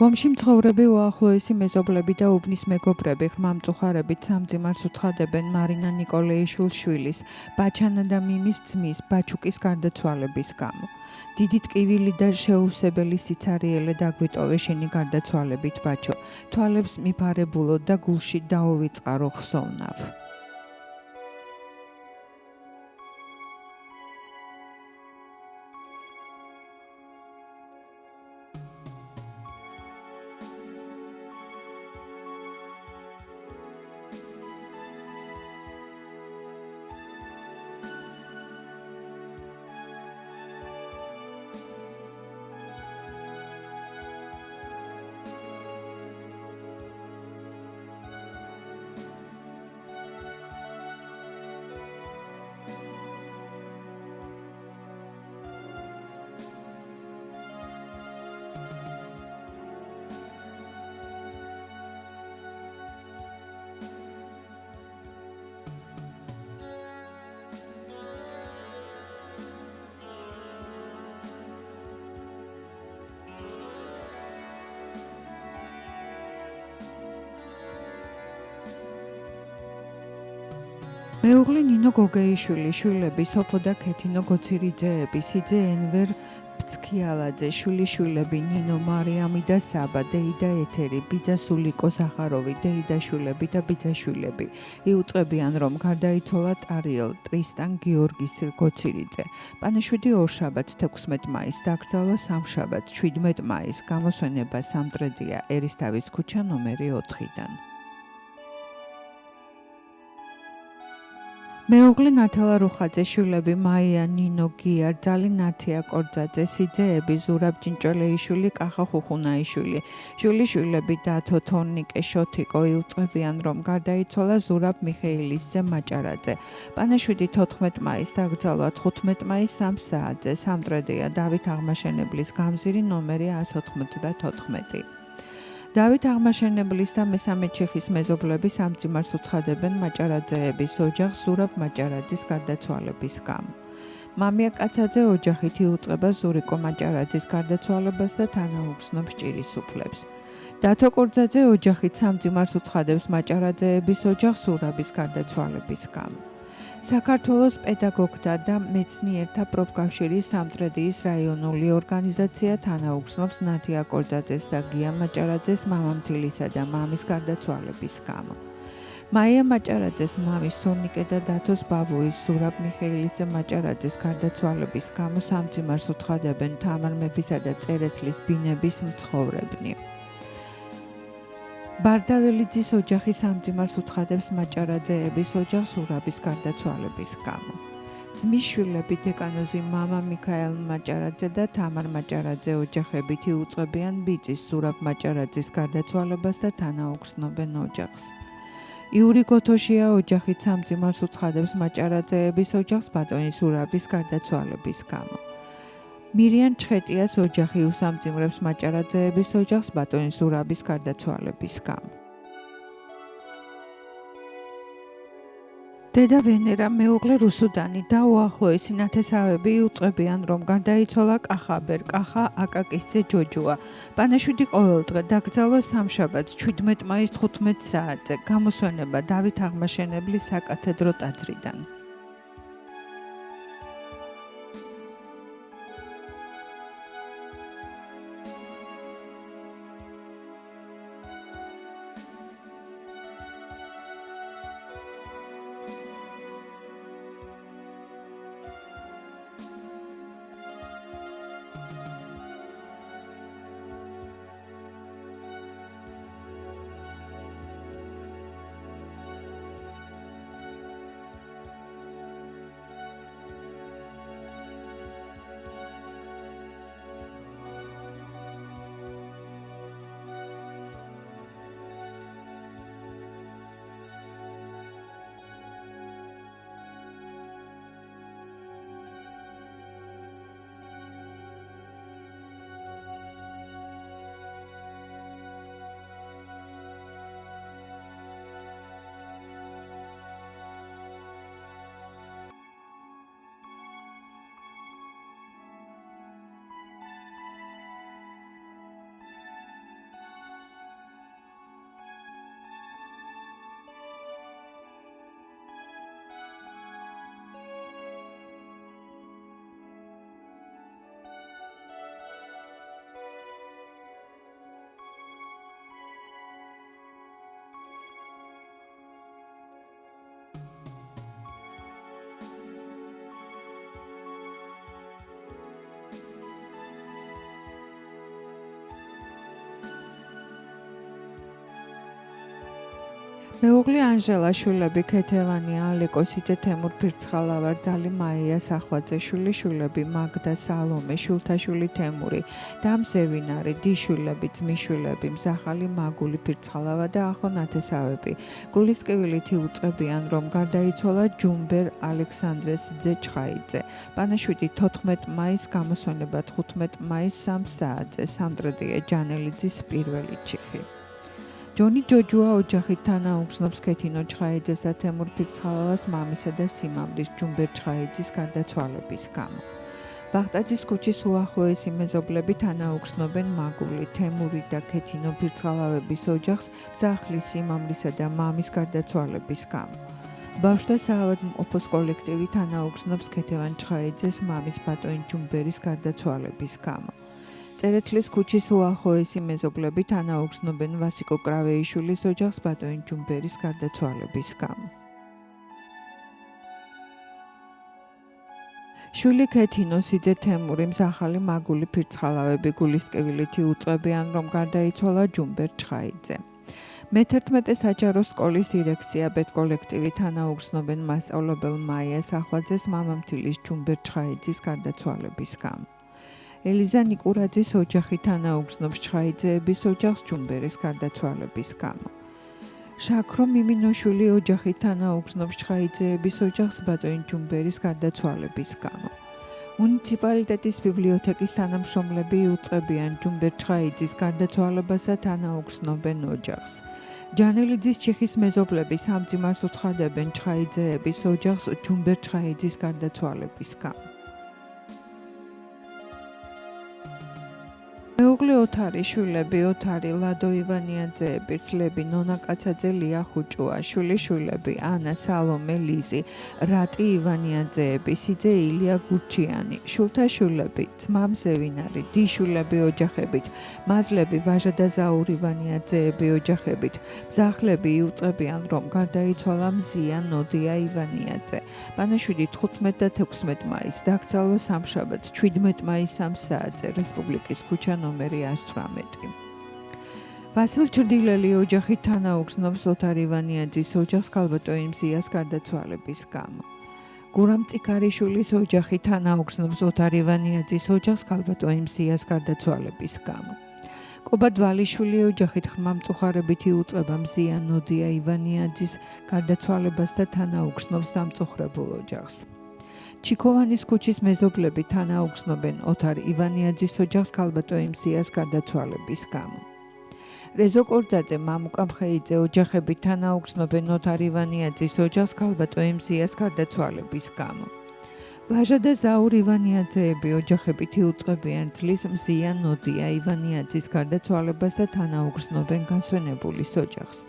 გომში მცხოვრები უახლოესი მეზობლები და უბნის მეგობრები ღრმამწუხარებით სამძიმარს უცხადებენ მარინა ნიკოლეიშვილის შვილის, ბაჩანა და მიმის ძმის, ბაჩუკის გარდაცვალების გამო. დიდი ტკივილი და შეუსებელი სიცარიელე დაგვიტოვე შენი გარდაცვალებით, ბაჩო. თვალებს მიფარებულო და გულში დაუვიწყარო ხსოვნავ. მეუღლე ნინო გოგეიშვილი, შვილები სოფო და ქეთინო გოცირიძეები, სიძე ენვერ ფცქიალაძე, შვილიშვილები ნინო, მარიამი და საბა, დეი და ეთერი, ბიძა სულიკო სახაროვი, დეი და შვილები და ბიძაშვილები. იუწყებიან, რომ გარდაიცვალა ტარიელ, ტრისტან გიორგის გოცირიძე. პანაშვიდი ორშაბათ 16 მაისს, დაკრძალვა სამშაბათ 17 მაისს, გამოსვენება სამტრედია, ერისთავის ქუჩა ნომერი 4-დან. მეუღლე ნათალა რუხაძე, შვილები მაია, ნინო, გია, ძალი ნათია კორძაძე, სიძეები ზურაბ ჭინჭოლეიშვილი, კახა ხუხუნაიშვილი, შვილიშვილები დათო, თორნიკე, შოთიკო. იუწყებიან, რომ გარდაიცვალა ზურაბ მიხეილისძე მაჭარაძე. პანაშვიდი 14 მაისს, დაკრძალვა 15 მაისს 3 საათზე, სამტრედია, დავით აღმაშენებლის გამზირი ნომერი 194. დავით აღმაშენებლის და მესამე ჩიხის მეზობლები სამძიმარს უცხადებენ მაჭარაძეების ოჯახს ზურაბ მაჭარაძის გარდაცვალების გამო. მამია კაცაძე ოჯახით იუწყება ზურიკო მაჭარაძის გარდაცვალებას და თანაუგრძნობს ჭირის უფლებს. დათო კორძაძე ოჯახით სამძიმარს უცხადებს მაჭარაძეების ოჯახს ზურაბის გარდაცვალების გამო. საქართველოს პედაგოგთა და მეცნიერთა პროფკავშირის სამტრედიის რაიონული ორგანიზაცია თანაუგრძნობს ნათია კორძაძეს და გია მაჭარაძეს მამამთილისა და მამის გარდაცვალების გამო. მაია მაჭარაძეს მამის თორნიკე და დათოს ბაბუის ზურაბ მიხეილისძე მაჭარაძის გარდაცვალების გამო სამძიმარს უცხადებენ თამარ მეფისა და წერეთლის ბინების მცხოვრებნი. ბარდაველიძის ოჯახი სამძიმარს უცხადებს მაჭარაძეების ოჯახს ზურაბის გარდაცვალების გამო. ძმის შვილები დეკანოზი მამა მიქაელ მაჭარაძე და თამარ მაჭარაძე ოჯახებით იუწყებიან ბიძის ზურაბ მაჭარაძის გარდაცვალებას და თანაუგრძნობენ ოჯახს. იური გოთოშია ოჯახით სამძიმარს უცხადებს მაჭარაძეების ოჯახს ბატონის ზურაბის გარდაცვალების გამო. მირიან ჩხეტიას ოჯახი უსამძიმრებს მაჭარაძეების ოჯახს ბატონის ზურაბის გარდაცვალების გამო. დედა ვენერა, მეუღლე რუსუდანი და უახლოესი ნათესავები იუწყებიან, რომ გარდაიცვალა კახაბერ, კახა აკაკისძე ჯოჯოა. პანაშვიდი ყოველდღე, დაკრძალვა სამშაბათს 17 მაისს 15 საათზე, გამოსვენება დავით აღმაშენებლის საკათედრო ტაძრიდან. მეუღლე ანჟელა, შვილები ქეთევანი, ალეკო, სიძე თემურ ფირცხალავარძალი, მაია სახვაძე, შვილიშვილები მაგდა, სალომე, შვილთაშვილი თემური, დამზევინარი, დიშვილები, ძმისშვილები, მზახალი, მაგული, ფირცხალავა და ახლო ნათესავები. გულისკივილითი უწყებიან, რომ გარდაიცვალა ჯუმბერ ალექსანდრეს ძე ჩხაიძე. პანაშვიდი 14 მაისს, გამოსვენება 15 მაისს 3 საათზე, სამტრედია ჯანელიძის პირველი ჩიხი. ჯონი ჯოჯუა ოჯახით თანაუგზნობს ქეთინო ჩხაიძესა თემურ ფირცხალავას მამისა და სიმამრის ჯუმბერ ჩხაიძის გარდაცვალების გამო. ბაღტაძის ქუჩის უახლოესი მეზობლები თანაუგზნობენ მაგული, თემური და ქეთინო ფირცხალავების ოჯახს ძახლის, სიმამრისა და მამის გარდაცვალების გამო. ბავშვთა საავადმყოფოს კოლექტივი თანაუგზნობს ქეთევან ჩხაიძეს მამის ბატონი ჯუმბერის გარდაცვალების გამო. წერეთლის ქუჩის უახლოესი მეზობლები თანაუგზნობენ ვასიკო კრავეიშვილის ოჯახს ბატონი ჯუმბერის გარდაცვალების გამო. შვილი ქეთინო, სიძე თემური, მზახალი, მაგული, ფირცხალავები გულისკივილითი უწყებიან, რომ გარდაიცვალა ჯუმბერ ჩხაიძე. მე-11 საჯარო სკოლის დირექცია ბედკოლექტივი თანაუგზნობენ მასწავლებელ მაია სახვაძეს მამამთილის ჯუმბერ ჩხაიძის გარდაცვალების გამო. ელიზა ნიკურაძის ოჯახი თანაუგზნობს ჩხაიძეების ოჯახს ჯუმბერის გარდაცვალების გამო. შაქრო მიმინოშვილი ოჯახი თანაუგზნობს ჩხაიძეების ოჯახს ბატონი ჯუმბერის გარდაცვალების გამო. მუნიციპალიტეტის ბიბლიოთეკის თანამშრომლები იუწყებიან ჯუმბერ ჩხაიძის გარდაცვალებას და თანაუგზნობენ ოჯახს. ჯანელიძის ჩიხის მეზობლები სამძიმარს უცხადებენ ჩხაიძეების ოჯახს ჯუმბერ ჩხაიძის გარდაცვალების გამო. მეუღლე ოთარი, შვილები ოთარი, ლადო ივანიაძეები, რძლები ნონა კაცაძე, ლია ხუჭუა, შვილიშვილები ანა, სალომე, ლიზი, რატი ივანიაძეები, სიძე ილია გურჩიანი, შვილთაშვილები, ძმა მზევინარი, დიშვილები ოჯახებით, მაზლები ვაჟა და ზაურ ივანიაძეები ოჯახებით, მზახლები იუწყებიან, რომ გარდაიცვალა მზია ნოდია ივანიაძე. პანაშვიდი 15 და 16 მაისს, დაკრძალვა სამშაბათს 17 მაისს 3 საათზე, რესპუბლიკის ქუჩა ნომერი 118. ვასილ ჩრდილელი ოჯახი თანაუგზნობს ოთარ ივანიაძის ოჯახს ქალბატონი მზიას გარდაცვალების გამო. გურამ წიქარიშვილის ოჯახი თანაუგზნობს ოთარ ივანიაძის ოჯახს ქალბატონი მზიას გარდაცვალების გამო. კობა დვალიშვილი ოჯახით ხმამწუხარებით იუწყება მზია ნოდია ივანიაძის გარდაცვალებას და თანაუგზნობს დამწუხრებულ ოჯახს. ჩიქოვანის ქუჩის მეზობლები თანაუგზნობენ ოთარ ივანიაძის ოჯახს ქალბატონი მზიას გარდაცვალების გამო. რეზო კორძაძე, მამუკა მხეიძე ოჯახები თანაუგზნობენ ოთარ ივანიაძის ოჯახს ქალბატონი მზიას გარდაცვალების გამო. ვაჟა და ზაურ ივანიაძეები ოჯახებით იუწყებიან ძლის მზია ნოდია ივანიაძის გარდაცვალებას და თანაუგზნობენ განსვენებულის ოჯახს.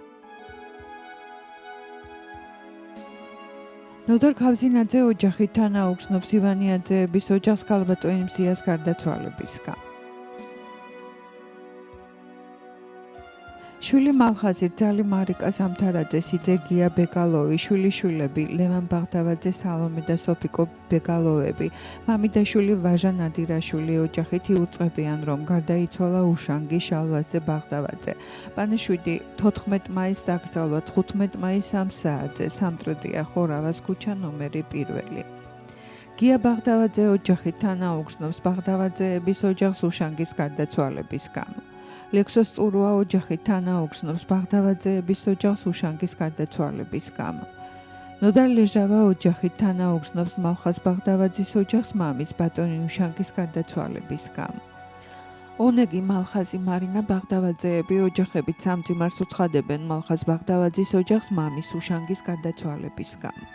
ნოდარ ქავზინაძე ოჯახი თანაუგზნობს ივანიაძეების ოჯახს ქალბატონი მზიას გარდაცვალების გამო. შვილი მალხაზი, რძალი მარიკა ზამთარაძე, სიძე გია ბეგალოვი, შვილიშვილები ლევან ბაღდავაძე, სალომე და სოფიკო ბეგალოვები, მამი და შვილი ვაჟა ნადირაშვილი ოჯახით იუწყებიან, რომ გარდაიცვალა უშანგი შალვაძე ბაღდავაძე. პანაშვიდი 14 მაისს, დაკრძალვა 15 მაისს 3 საათზე, სამტრედია ხორავას ქუჩა ნომერი 1. გია ბაღდავაძე ოჯახით თანაუგზნობს ბაღდავაძეების ოჯახს უშანგის გარდაცვალების გამო. ლექსოს ტურუა ოჯახი თანაუგზნობს ბაღდავაძეების ოჯახს უშანგის გარდაცვალების გამო. ნოდარ ლეჟავა ოჯახი თანაუგზნობს მალხაზ ბაღდავაძის ოჯახს მამის ბატონი უშანგის გარდაცვალების გამო. ონეგი, მალხაზი, მარინა ბაღდავაძეები ოჯახებით სამძიმარს უცხადებენ მალხაზ ბაღდავაძის ოჯახს მამის უშანგის გარდაცვალების გამო.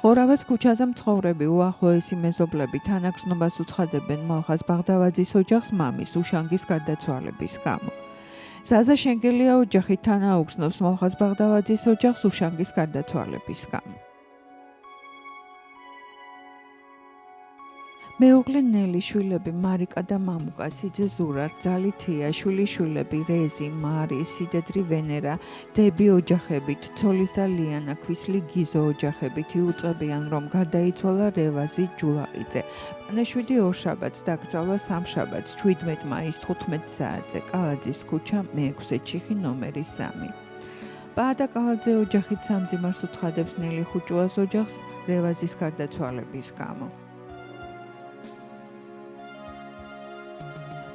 ხორავას ქუჩაზე მცხოვრები უახლოესი მეზობლები თანაგზნობას უცხადებენ მალხაზ ბაღდავაძის ოჯახს მამის უშანგის გარდაცვალების გამო. ზაზა შენგელია ოჯახი თანაუგზნობს მალხაზ ბაღდავაძის ოჯახს უშანგის გარდაცვალების გამო. მეუღლე ნელი, შვილები მარიკა და მამუკა, სიძე ზურა, რძალი თია, შვილიშვილები რეზი, მარი, სიდედრი ვენერა, დები ოჯახებით, ცოლის და ლიანა, ქვისლი გიზო ოჯახებით იუწყებიან, რომ გარდაიცვალა რევაზი ჯულაყიძე. პანაშვიდი ორშაბათს, დაკრძალვა სამშაბათს 17 მაისს 15 საათზე, კალაძის ქუჩა მე-6 ჩიხი ნომერი 3. პაატა კალაძე ოჯახით სამძიმარს უცხადებს ნელი ხუჭუას ოჯახს რევაზის გარდაცვალების გამო.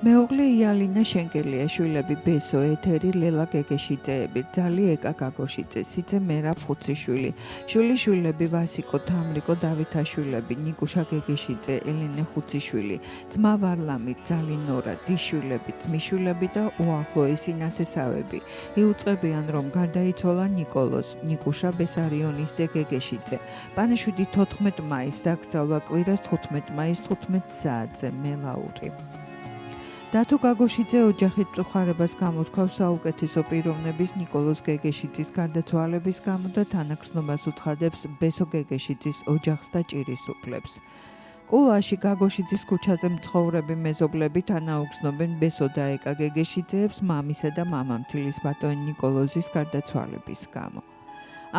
მეუღლე იალინა შენკელიაშვილები ბესო ეთერი ლელა გეგეშიძეები ძალი ეკა გაგოშიძე სიცე მერაბ ხუციშვილი შვილიშვილები ვასიკო თამრიკო დავითაშვილები ნიკუშა გეგეშიძე ელენე ხუციშვილი ძმა ვარლამი ძალი ნორა დიშვილები ძმიშვილები და უახლოესი ნათესავები იუწყებიან რომ გარდაიცვალა ნიკოლოზ ნიკუშა ბესარიონისძე გეგეშიძე პანიშვილი 14 მაისს დაკრძალვა კვირას 15 მაისს 15 საათზე მელაური დათო გაგოშიძე ოჯახით მწუხარებას გამოთქვავს საუკეთესო პიროვნების ნიკოლოზ გეგეშიძის გარდაცვალების გამო და თანაგრძნობას უცხადებს ბესო გეგეშიძის ოჯახს და ჭირისუფლებს. კულაში გაგოშიძის ქუჩაზე მცხოვრები მეზობლები თანაუგრძნობენ ბესო და ეკა გეგეშიძეებს მამისა და მამამთილის ბატონ ნიკოლოზის გარდაცვალების გამო.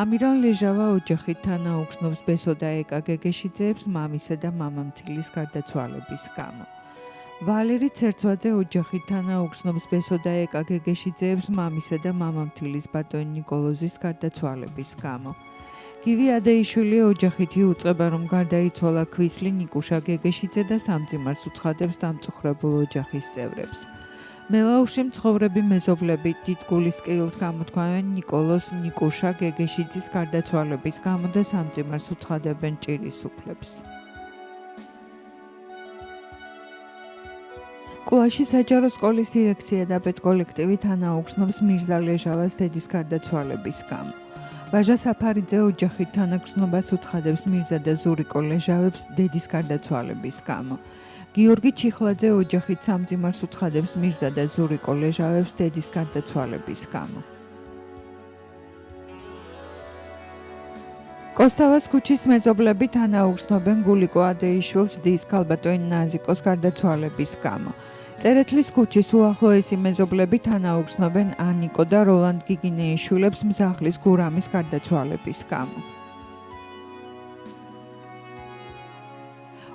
ამირან ლეჟავა ოჯახით თანაუგრძნობს ბესო და ეკა გეგეშიძეებს მამისა და მამამთილის გარდაცვალების გამო. ვალერი ცერცვაძე ოჯახით თანაუგრძნობს ბესო და ეკა გეგეშიძეებს მამისა და მამამთილის ბატონ ნიკოლოზის გარდაცვალების გამო. გივი ადეიშვილი ოჯახით იუწყება რომ გარდაიცვალა ქვისლი ნიკუშა გეგეშიძე და სამძიმარს უცხადებს დამწუხრებულ ოჯახის წევრებს. მელაურში მცხოვრები მეზობლები დიდ გულის კილს გამოთქვამენ ნიკოლოზ ნიკუშა გეგეშიძის გარდაცვალების გამო და სამძიმარს უცხადებენ ჭირისუფლებს. კულაში საჯარო სკოლის დირექცია და პედკოლექტივი თანაუგრძნობს მირზა ლეჟავას დედის გარდაცვალების გამო. ვაჟა საფარიძე ოჯახით თანაგრძნობას უცხადებს მირზა და ზურიკო ლეჟავებს დედის გარდაცვალების გამო. გიორგი ჩიხლაძე ოჯახით სამძიმარს უცხადებს მირზა და ზურიკო ლეჟავებს დედის გარდაცვალების გამო. კოსტავას ქუჩის მეზობლები თანაუგრძნობენ გულიკო ადეიშვილს დის ქალბატონ ნაზიკოს გარდაცვალების გამო. წერეთლის ქუჩის უახლოესი მეზობლები თანაუგრძნობენ ანიკო და როლანდ გიგინეიშვილებს მზახლის გურამის გარდაცვალების გამო.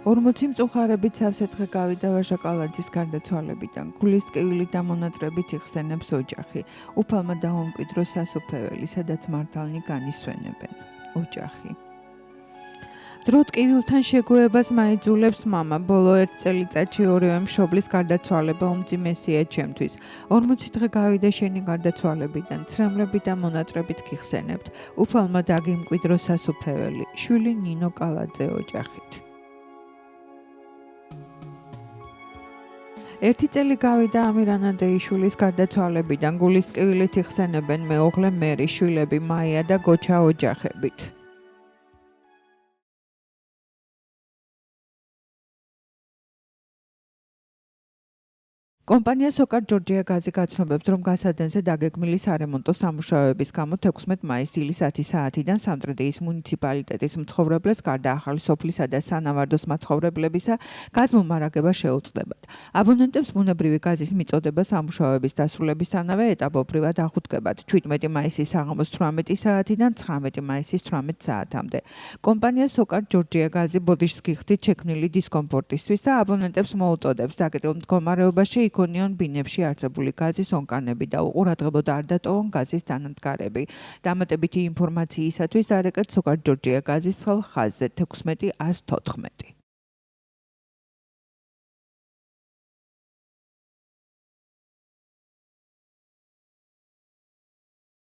40 მწუხარებით სავსეთქე გავიდა ვაჟა კალაძის გარდაცვალებიდან. გულის ტკივილი დამონატრებით იხსენებს ოჯახი. უფალმა დაუმკვიდროს სასუფეველი, სადაც მართალნი განისვენებენ. ოჯახი. დრო ტკივილთან შეგუებას მაიძულებს მამა. ბოლო 1 წელიწადში ორივე მშობლის გარდაცვალება უმძიმესია ჩემთვის. 40 დღე გავიდა შენი გარდაცვალებიდან. ცრემლებით და მონატრებით გიხსენებთ. უფალმა დაგიმკვიდრო სასუფეველი. შვილი ნინო კალაძე ოჯახით. 1 წელი გავიდა ამირან ადეიშვილის გარდაცვალებიდან. გულის ტკივილით იხსენებენ მეუღლე მერი, შვილები მაია და გოჩა ოჯახებით. კომპანია სოკარ ჯორჯია გაზი გაცნობებს, რომ გასადენზე დაგეგმილი სარემონტო სამუშაოების გამო 16 მაისს დილის 10 საათიდან სამტრედიის მუნიციპალიტეტის მცხოვრებლებს გარდა ახალი სოფლისა და სანავარდოს მაცხოვრებლებისა გაზმომარაგება შეუწყდებათ. აბონენტებს ბუნებრივი გაზის მიწოდება სამუშაოების დასრულებისთანავე ეტაპობრივად ახუდგებათ 17 მაისის საღამოს 18 საათიდან 19 მაისის 18 საათამდე. კომპანია სოკარ ჯორჯია გაზი ბოდიშს გიხდით შექმნილი დისკომფორტისთვის და აბონენტებს მოუწოდებს დაკეტილ მდგომარეობაში იქონიონ ბინებში არსებული გაზის ონკანები და უყურადღებოდ არ დატოვონ გაზის დანადგარები. დამატებითი ინფორმაციისათვის დარეკეთ სოკარ ჯორჯია გაზის ცხელ ხაზზე 16 114.